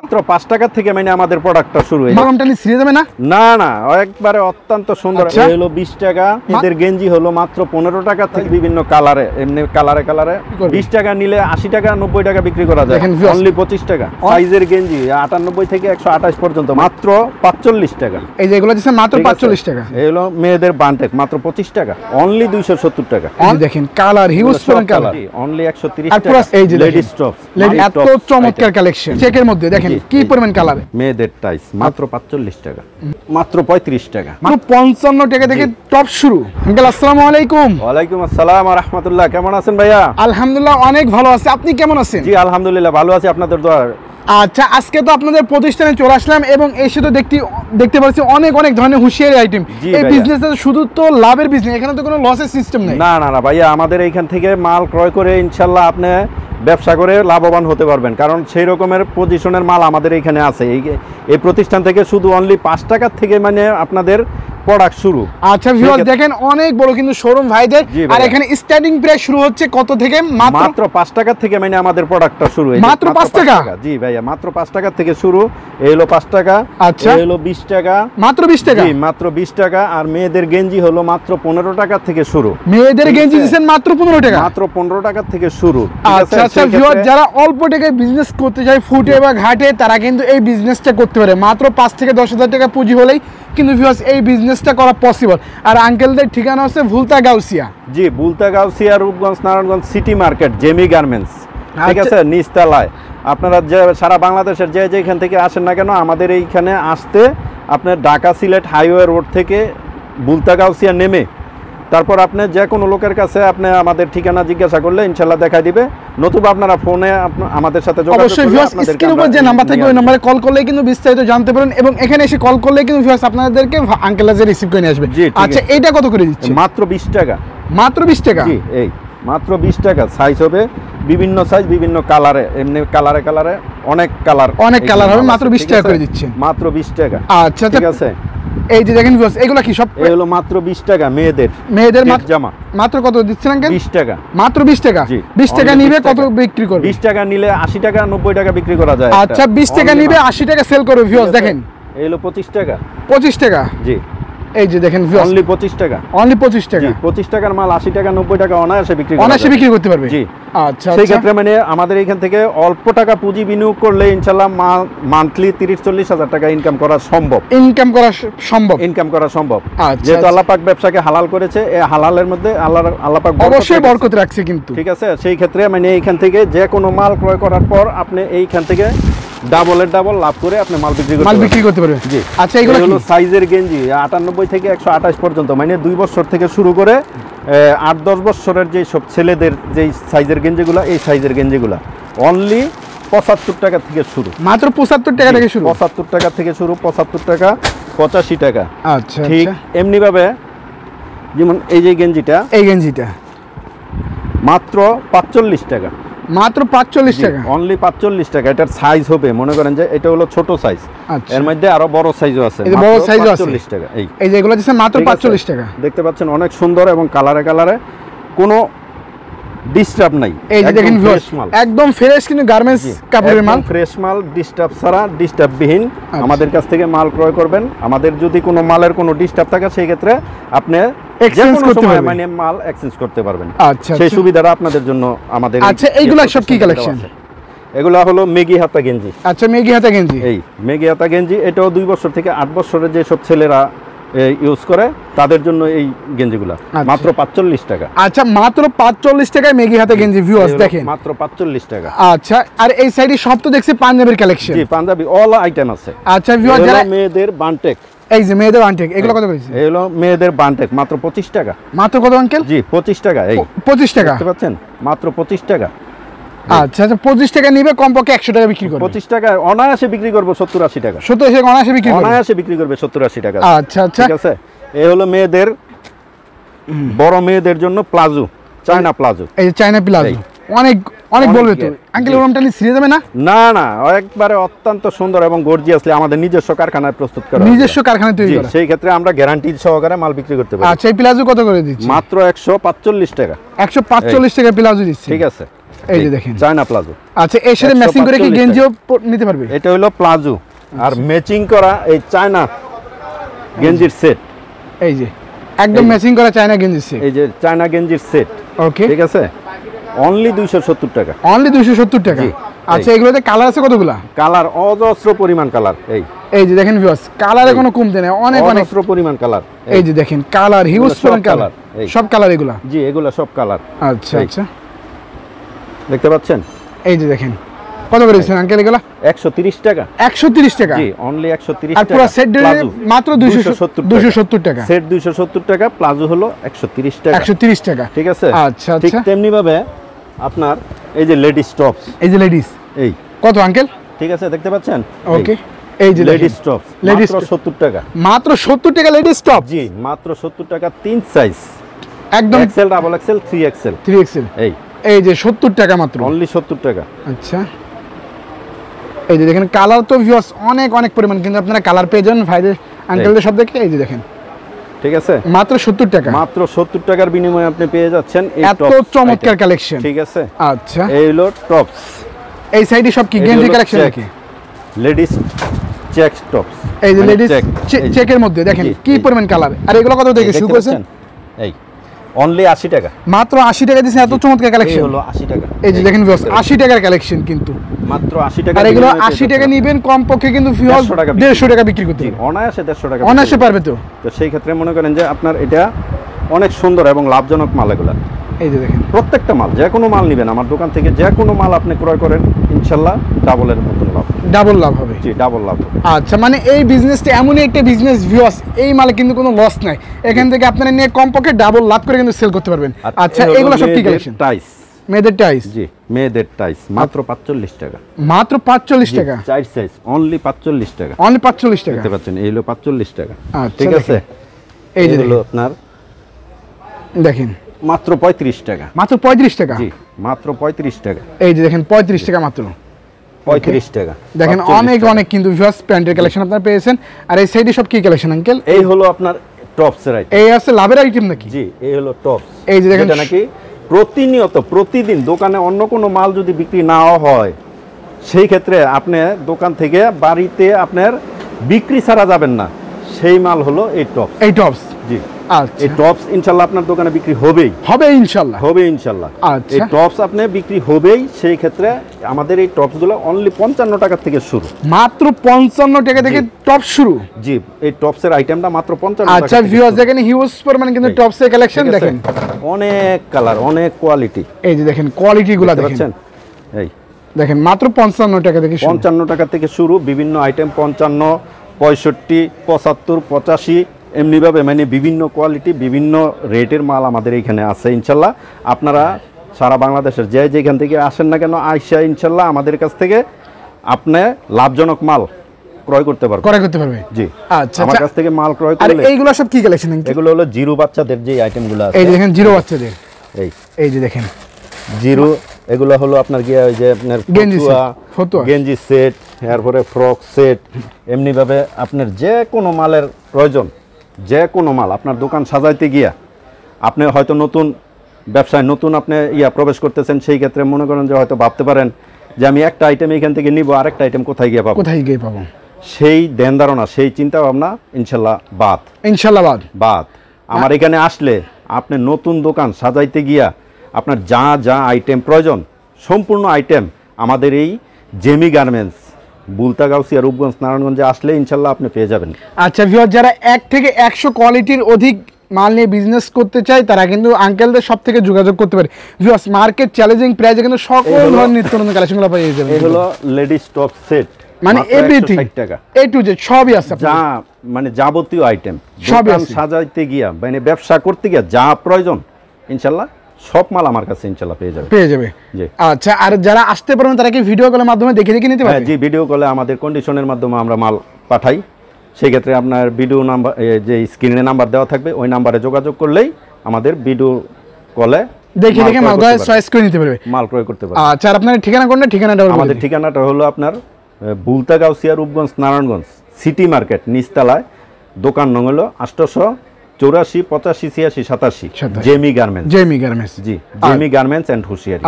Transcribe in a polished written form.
মাত্র 5 টাকা থেকে মানে আমাদের প্রোডাক্টটা শুরু হয়ে গরমটা নি ছিঁড়ে যাবে না? না না, একবারে অত্যন্ত সুন্দর। এই হলো 20 টাকা। এদের গেঞ্জি হলো মাত্র 15 টাকা থেকে বিভিন্ন কালারে, এমনি কালারে 20 টাকা নিলে 80 টাকা 90 টাকা বিক্রি করা যায়। অনলি 25 টাকা। সাইজের গেঞ্জি 98 থেকে 128 পর্যন্ত মাত্র 45 টাকা। এই যে এগুলো দিচ্ছে মাত্র 45 টাকা। এই হলো মেয়েদের বান্টেক মাত্র 25 টাকা, অনলি 270 টাকা। এই দেখেন কালার হিউজ কালার, অনলি 130 টাকা। এই যে লেডিস টপস, এত চমৎকার কালেকশন। চেকের মধ্যে দেখেন কি পরিমাণ কালার। মেয়েদের টাইস মাত্র 45 টাকা, মাত্র 35 টাকা, মাত্র 55 টাকা থেকে টপ শুরু। আঙ্কেল আসসালামু আলাইকুম। ওয়ালাইকুম আসসালাম ওয়া রাহমাতুল্লাহ। কেমন আছেন ভাইয়া? আলহামদুলিল্লাহ অনেক ভালো আছি, আপনি কেমন আছেন? জি আলহামদুলিল্লাহ ভালো আছি, আপনাদের দোয়া। আচ্ছা, আজকে তো আপনাদের প্রতিষ্ঠানে চলে আসলাম এবং এসে তো দেখতে পাচ্ছি অনেক ধরনের হুঁশিয়ারি আইটেম। এই বিজনেসটা শুধু তো লাভের বিজনেস, এখানে তো কোনো লসের সিস্টেম নেই। না না না ভাইয়া, আমাদের এইখান থেকে মাল ক্রয় করে ইনশাল্লাহ আপনি ব্যবসা করে লাভবান হতে পারবেন, কারণ সেই রকমের পজিশনের মাল আমাদের এখানে আছে। এই প্রতিষ্ঠান থেকে শুধু অনলি 5 টাকা থেকে মানে আপনাদের প্রোডাক্ট শুরু। আচ্ছা ভিউয়ার্স দেখেন অনেক বড় কিন্তু শোরুম ভাইদের, আর এখানে স্টার্টিং প্রাইস শুরু হচ্ছে কত থেকে? মাত্র 5 টাকা থেকে মানে আমাদের প্রোডাক্টটা শুরু। মাত্র 5 টাকা? জি ভাইয়া মাত্র 5 টাকা থেকে শুরু। এই হলো 5 টাকা। আচ্ছা, এই হলো 20 টাকা। মাত্র 20 টাকা? জি মাত্র 20 টাকা। আর মেয়েদের গেঞ্জি হলো মাত্র 15 টাকা থেকে শুরু। মেয়েদের গেঞ্জি দিবেন মাত্র 15 টাকা? মাত্র 15 টাকা থেকে শুরু। আচ্ছা আচ্ছা ভিউয়ার্স, যারা অল্প টাকায় বিজনেস করতে চায় ফুটে বা ঘাটে, তারা কিন্তু এই বিজনেসটা করতে পারে। মাত্র 5 থেকে 10,000 টাকা পুঁজি হলেই কিন্তু ভিউয়ার্স এই বিজনেসটা করা পসিবল। আর আঙ্কেলদের ঠিকানা হচ্ছে ভুলতা গাউসিয়া। জি Bhulta Gausia, Rupganj Narayanganj city market, Jemi garments, ঠিক আছে, নিচতলায়। আপনারা যে সারা বাংলাদেশের যেখান থেকে আসেন না কেন, আমাদের এইখানে আসতে আপনার ঢাকা সিলেট হাইওয়ে রোড থেকে ভুলতা গাউসিয়া নেমে তারপর আপনি যে কোনো লোকের কাছে আপনি আমাদের ঠিকানা জিজ্ঞাসা করলে ইনশাআল্লাহ দেখাই দিবে, নতুবা আপনারা ফোনে আমাদের সাথে যোগাযোগ করলে অবশ্যই ভিউয়ার্স স্ক্রিনের উপর যে নাম্বার থাকে ওই নম্বরে কল করলে কিন্তু বিস্তারিত জানতে পারেন, এবং এখানে এসে কল করলে কিন্তু ভিউয়ার্স আপনাদেরকে আঙ্কেল যে রিসিভ করে নিয়ে আসবে। আচ্ছা এইটা কত করে দিচ্ছেন? মাত্র 20 টাকা। মাত্র 20 টাকা? জি এই মাত্র 20 টাকা। সাইজ হবে বিভিন্ন সাইজ, বিভিন্ন কালারে, এমনি কালারে অনেক কালার হবে। মাত্র 20 টাকা করে দিচ্ছেন? মাত্র 20 টাকা। আচ্ছা ঠিক আছে। এই যে দেখেন ভিউয়ার্স এগুলা কি সব? এই হলো মাত্র 20 টাকা। মেয়েদের জামা মাত্র কত দিচ্ছেন আঙ্কেল? 20 টাকা। মাত্র 20 টাকা? 20 টাকা নিবে কত বিক্রি করবে? 20 টাকা নিলে 80 টাকা 90 টাকা বিক্রি করা যায়। আচ্ছা 20 টাকা নিবে 80 টাকা সেল করবে ভিউয়ার্স দেখেন। এই হলো 25 টাকা। 25 টাকা? জি এই যে দেখেন ভিউয়ার্স অনলি 25 টাকা। অনলি 25 টাকা? 25 টাকার মাল 80 টাকা 90 টাকা অনায়াসে বিক্রি করতে পারবে। জি আচ্ছা, সেই ক্ষেত্রে মানে আমাদের এখান থেকে অল্প টাকা পুঁজি বিনিয়োগ করলে ইনশাআল্লাহ মান্থলি 30-40 হাজার টাকা ইনকাম করা সম্ভব। যেহেতু আল্লাহ পাক ব্যবসাকে হালাল করেছে, এই হালালের মধ্যে আল্লাহ পাক অবশ্যই বরকত রাখছে কিন্তু, ঠিক আছে। সেই ক্ষেত্রে মানে এইখান থেকে যে কোনো মাল ক্রয় করার পর আপনি এইখান থেকে ডাবল লাভ করে আপনি মাল বিক্রি করতে পারবেন। জি আচ্ছা, এগুলো হলো সাইজের গেঞ্জি 98 থেকে 128 পর্যন্ত, মানে 2 বছর থেকে শুরু করে 8-10 বছরের যে সব ছেলেদের যে সাইজের গেঞ্জিগুলো, এই সাইজের গেঞ্জিগুলো অনলি 75 টাকা থেকে শুরু। মাত্র 75 টাকা থেকে শুরু? 75 টাকা থেকে শুরু, 75 টাকা, 85 টাকা। আচ্ছা ঠিক এমনি ভাবে যেমন এই গেঞ্জিটা মাত্র 45 টাকা। মাত্র 45 টাকা? অনলি 45 টাকা। এটার সাইজ হবে মনে করেন যে এটা হলো ছোট সাইজ, এর মধ্যে আরো বড় সাইজও আছে। বড় সাইজও আছে 45 টাকা। এই যে এগুলো দিচ্ছেন মাত্র 45 টাকা। দেখতে পাচ্ছেন অনেক সুন্দর এবং কালারে কোনো ডিস্টার্ব নাই। এই যে দেখেন একদম ফ্রেশ কিন্তু গার্মেন্টস কাপড়ের মাল, ফ্রেশ মাল, ডিস্টার্ব ছাড়া, ডিস্টার্ববিহীন আমাদের কাছ থেকে মাল ক্রয় করবেন। আমাদের যদি কোনো মালের কোনো ডিস্টার্ব থাকে সেই ক্ষেত্রে আপনি এক্সচেঞ্জ করতে পারবেন, মানে মাল এক্সচেঞ্জ করতে পারবেন। আচ্ছা সেই সুবিধাটা আপনাদের জন্য আমাদের। আচ্ছা এইগুলা সব কি কালেকশন? এগুলা হলো মেগি হাতা গেঞ্জি। আচ্ছা মেগি হাতা গেঞ্জি, এই মেগি হাতা গেঞ্জি এটাও 2 বছর থেকে 8 বছরের যে সব ছেলেরা ইউজ করে তাদের জন্য এই গেঞ্জিগুলা মাত্র 45 টাকা। আচ্ছা মাত্র 45 টাকায় মেগি হাতে গেঞ্জি ভিউয়ার্স দেখেন, মাত্র 45 টাকা। আচ্ছা আর এই সাইডে সব তো দেখছি পাঞ্জাবির কালেকশন। জি পাঞ্জাবি অল আইটেম আছে। আচ্ছা ভিউয়ার্স যারা মেয়েদের বান্টেক, এই যে মেয়েদের বান্টেক এগুলো কত করেছে? এই হলো মেয়েদের বান্টেক মাত্র 25 টাকা। মাত্র কত আঙ্কেল? জি 25 টাকা। এই 25 টাকা দেখতে পাচ্ছেন মাত্র 25 টাকা। আচ্ছা আচ্ছা 25 টাকা নিবে কমপক্ষে 100 টাকা বিক্রি করবে। 25 টাকা অনায়াসে বিক্রি করব 70-80 টাকা। 70 টাকা অনায়াসে বিক্রি করবে 70-80 টাকা। আচ্ছা আচ্ছা ঠিক আছে। এই হলো মেয়েদের বড় মেয়েদের জন্য প্লাজো, চায়না প্লাজো। এই চায়না প্লাজো অনেক অনেক বলবে তো আঙ্কেল, ওরমটা নিয়ে ছিঁড়ে যাবে না? না না, একবারে অত্যন্ত সুন্দর এবং গর্জিয়াসলি আমাদের নিজস্ব কারখানায় প্রস্তুত করা, নিজস্ব কারখানায় তৈরি করা। সেই ক্ষেত্রে আমরা গ্যারান্টি সহকারে মাল বিক্রি করতে পারি। আচ্ছা, এই প্লাজো কত করে দিচ্ছি? মাত্র 145 টাকা। 145 টাকা প্লাজো দিচ্ছি। ঠিক আছে, এই যে দেখেন চায়না প্লাজো। আচ্ছা, এর সাথে ম্যাচিং করে কি গেঞ্জিও নিতে পারবে? এটা হলো প্লাজো আর ম্যাচিং করা এই চায়না গেঞ্জির সেট। এই যে একদম ম্যাচিং করা চায়না গেঞ্জির সেট, এই যে চায়না গেঞ্জির সেট। ওকে, ঠিক আছে, অনলি 270 টাকা। অনলি 270 টাকা। আচ্ছা, এগুলোতে কালার আছে কতগুলা? কালার অজস্র পরিমাণ কালার। এই যে দেখেন ভিউয়ার্স, কালারে কোনো কমতে নেই, অনেক অজস্র পরিমাণ কালার। এই যে দেখেন কালার, হিউজ পরিমাণ কালার, সব কালার এগুলা। জি, এগুলা সব কালার। আচ্ছা আচ্ছা, দেখতে পাচ্ছেন? এই যে দেখেন কত করে দিচ্ছেন আঙ্কেল এগুলা? 130 টাকা। 130 টাকা? জি, অনলি 130 আর টাকা। পুরো সেট মাত্র 270 টাকা। সেট 270 টাকা, প্লাজো হলো 130 টাকা। 130 টাকা, ঠিক আছে। আচ্ছা ঠিক আচ্ছা, তেমনি ভাবে আপনার এই যে লেডিস টপস, এই যে লেডিস, এই কত আঙ্কেল? ঠিক আছে, দেখতে পাচ্ছেন? ওকে, এই যে লেডিস টপস মাত্র 70 টাকা। মাত্র 70 টাকা লেডিস টপ? জি, মাত্র 70 টাকা। 3 সাইজ, একদম Excel, double XL, 3XL। 3XL, এই যে 70 টাকা মাত্র, অনলি 70 টাকা। আচ্ছা, এই যে দেখেন কালার তো ভিউয়ার্স অনেক অনেক পরিমাণ, কিন্তু আপনারা কালার পেয়ে যান ভাইদের আঙ্কেলদের সব দেখে। এই যে দেখেন, ঠিক আছে, মাত্র 70 টাকা। মাত্র 70 টাকার বিনিময়ে আপনি পেয়ে যাচ্ছেন এত চমৎকার কালেকশন। ঠিক আছে, আচ্ছা, এই হলো টপস। এই সাইডে সব কি গেঞ্জি কালেকশন নাকি? লেডিস চেক টপস, এই যে লেডিস চেকের মধ্যে দেখেন কি পরিমাণ কালার। আর এগুলো কত থেকে শুরু করেছেন? এই অনলি 80 টাকা। মাত্র 80 টাকা দিয়েছেন, এত চমৎকার কালেকশন। এই হলো 80 টাকা। এই যে দেখেন ভিউয়ার্স 80 টাকার কালেকশন, কিন্তু মাত্র 80 টাকা। আর এগুলো 80 টাকা নিবেন কমপক্ষে কিন্তু ভিউয়ার্স 150 টাকা বিক্রি করতে পারবে। অনায়াসে 150 টাকা অনায়াসে পারবে তো। তো সেই ক্ষেত্রে মনে করেন যে আপনার এটা অনেক সুন্দর এবং লাভজনক মাল এগুলা। এই যে দেখেন প্রত্যেকটা মাল, যে কোনো মাল নেবেন আমার দোকান থেকে, যে কোনো মাল আপনি ক্রয় করেন, ইনশাল্লাহ ডাবলের মতন লাভ, ডাবল লাভ হবে। জি, ডাবল লাভ হবে। আচ্ছা, মানে এই বিজনেসটা এমনই একটা বিজনেস ভিউয়ার্স, এই মালে কিন্তু কোনো লস নাই। এখান থেকে আপনারা নিয়ে কমপক্ষে ডাবল লাভ করে কিন্তু সেল করতে পারবেন। আচ্ছা, এগুলো সব কি কালেকশন? টাইস, মেয়েদের টাইস। জি, মেয়েদের টাইস মাত্র 45 টাকা। মাত্র 45 টাকা। 4 সাইজ, অনলি 45 টাকা। অনলি 45 টাকা, দেখতে পাচ্ছেন? এই হলো 45 টাকা। আচ্ছা, ঠিক আছে, এই যে হলো আপনার দেখেন মাত্র 35 টাকা। মাত্র 35 টাকা? জি, মাত্র 35 টাকা। এই যে দেখেন 35 টাকা মাত্র, 35 টাকা। দেখেন অনেক অনেক কিন্তু ভিউয়ার্স প্যান্টের কালেকশন আপনারা পেয়েছেন। আর এই সাইডে সব কি কালেকশন আঙ্কেল? এই হলো আপনার টপসের আইটেম। এই আছে লাভের আইটেম নাকি? জি, এই হলো টপস। এই যে দেখেন, এটা নাকি প্রতিনিয়ত প্রতিদিন দোকানে অন্য কোনো মাল যদি বিক্রি না হয়, সেই ক্ষেত্রে আপনি দোকান থেকে বাড়িতে আপনার বিক্রি ছাড়া যাবেন না, সেই মাল হলো এই টপস। এই টপস? জি, আচ্ছা, এই টপস ইনশাল্লাহ আপনার দোকানে বিক্রি হবেই, হবে ইনশাল্লাহ, হবে ইনশাল্লাহ। আচ্ছা, এই টপস আপনি বিক্রি হবেই। সেই ক্ষেত্রে আমাদের এই টপসগুলো অনলি 55 টাকা থেকে শুরু। মাত্র 55 টাকা থেকে টপ শুরু? জি, এই টপসের আইটেমটা মাত্র 55 টাকা। আচ্ছা ভিউয়ার্স দেখেন হিউজ পরিমাণ কিন্তু টপসের কালেকশন দেখেন, অনেক কালার, অনেক কোয়ালিটি। এই যে দেখেন কোয়ালিটিগুলো দেখেন, এই দেখেন মাত্র 55 টাকা থেকে শুরু। 55 টাকা থেকে শুরু, বিভিন্ন আইটেম 55, 65, 75, 85 এমনিভাবে, মানে বিভিন্ন কোয়ালিটি, বিভিন্ন রেটের মাল আমাদের এইখানে আছে ইনশাল্লাহ। আপনারা সারা বাংলাদেশের যে যেখান থেকে আসেন না কেন, আইসা ইনশাল্লাহ আমাদের কাছ থেকে আপনি লাভজনক মাল ক্রয় করতে পারবে। জি, আচ্ছা, আমার কাছ থেকে মাল ক্রয় আর করলে। এইগুলো সব কি কালেকশন? এগুলো হলো জিরো বাচ্চাদের যে আইটেমগুলো আছে। এই দেখেন জিরো বাচ্চাদের, এই যে দেখেন জিরো, এগুলো হলো আপনার গিয়ে ওই যে আপনার ফতুয়া গেঞ্জি সেট, এরপরে ফ্রক সেট, এমনিভাবে আপনার যে কোনো মালের প্রয়োজন, যে কোনো মাল আপনার দোকান সাজাইতে গিয়া, আপনি হয়তো নতুন ব্যবসায় নতুন আপনি প্রবেশ করতেছেন, সেই ক্ষেত্রে মনে করেন যে হয়তো ভাবতে পারেন যে আমি একটা আইটেম এখান থেকে নিব, আরেকটা আইটেম কোথায় গিয়ে পাবো, সেই ধ্যান ধারণা, সেই চিন্তা ভাবনা ইনশাল্লাহ বাদ। আমার এখানে আসলে আপনি নতুন দোকান সাজাইতে গিয়া আপনার যা যা আইটেম প্রয়োজন, সম্পূর্ণ আইটেম আমাদের এই জেমি গার্মেন্টস, বুলতাগাউসিয়া, রূপগঞ্জ, নারায়ণগঞ্জে আসলে ইনশাল্লাহ আপনি পেয়ে যাবেন। আচ্ছা ভিউয়ার, যারা 1 থেকে 100 কোয়ালিটির অধিক মাল নিয়ে বিজনেস করতে চায়, তারা কিন্তু আঙ্কেলদের সব থেকে যোগাযোগ করতে পারে। ভিউয়ার্স মার্কেট চ্যালেঞ্জিং প্রাইসে কিন্তু সকল ধরনের নিত্য নতুন কালেকশনগুলো পেয়ে যাবেন। এই হলো লেডিস টপ সেট, মানে এভরিথিং A to Z সবই আছে, যা মানে যাবতীয় আইটেম সবই সাজাইতে গিয়া, মানে ব্যবসা করতে গিয়া যা প্রয়োজন ইনশাল্লাহ সব মাল আমার কাছে ইনশাল্লাহ পেয়ে যাবে। জি, আচ্ছা, আর যারা আসতে পারবেন তারা কি ভিডিও কলের মাধ্যমে দেখে নিতে পারবে? জি, ভিডিও কলে আমাদের কন্ডিশনের মাধ্যমে আমরা মাল পাঠাই। সেই ক্ষেত্রে আপনার ভিডিও নাম্বার, যে স্ক্রিনে নাম্বার দেওয়া থাকবে, ওই নাম্বারে যোগাযোগ করলেই আমাদের ভিডিও কলে দেখে মাল দেখে ক্রয় মালগুলো করতে পারবে। চয়েস করে নিতে পারবে। মাল ক্রয় করতে পারবে। আচ্ছা, আর আপনার ঠিকানা কোনটা, ঠিকানাটা বলে আমাদের দিন। ঠিকানাটা হলো আপনার বুলতা গাউসিয়া রূপগঞ্জ নারায়ণগঞ্জ সিটি মার্কেট নিচতলায়, দোকান নং হলো 884 85 86 87 87 জেমি গার্মেন্টস। জেমি গার্মেন্টস। জি, জেমি গার্মেন্টস এন্ড হুশিয়ারি।